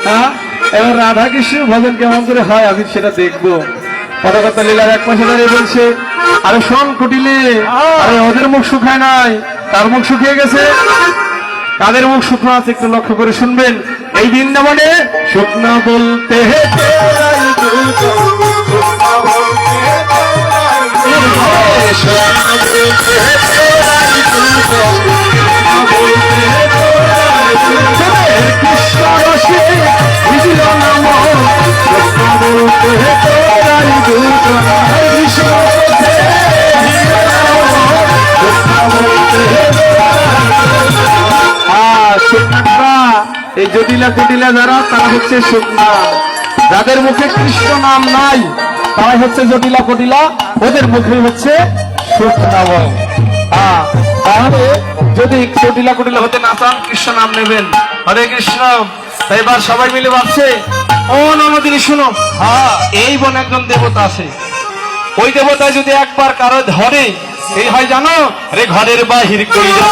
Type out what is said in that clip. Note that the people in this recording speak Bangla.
হ্যাঁ, এবার রাধা কৃষ্ণ ভজন কেমন করে হয় আমি সেটা দেখবো। পদকর্তা লীলার এক পাশে দাঁড়িয়ে বলছে, আরে শোন কুটিলে, আরে ওদের মুখ শুকায় নাই, তার মুখ শুকিয়ে গেছে। কাদের মুখ শুকনো আছে একটু লক্ষ্য করে শুনবেন। এই বৃন্দাবনে শুকনো বলতে কৃষ্ণ রসে ভিজিল নাম শুকনো বলতে এই জটিলা কুটিলা যারা তারা হচ্ছে শুকনা, যাদের মুখে কৃষ্ণ নাম নাই তারাই হচ্ছে জটিলা কুটিলা, ওদের মুখে হচ্ছে শুকনা। তাহলে যদি জটিলা কুটিলা হতে না চান কৃষ্ণ নাম নেবেন, হরে কৃষ্ণ। তাই এবার সবাই মিলে ভাবছে, ও নমদিনী শুনো, এই বন একজন দেবতা আছে, ওই দেবতায় যদি একবার কারো ধরে এই হয় জানো, রে ঘরের বাহির কইরা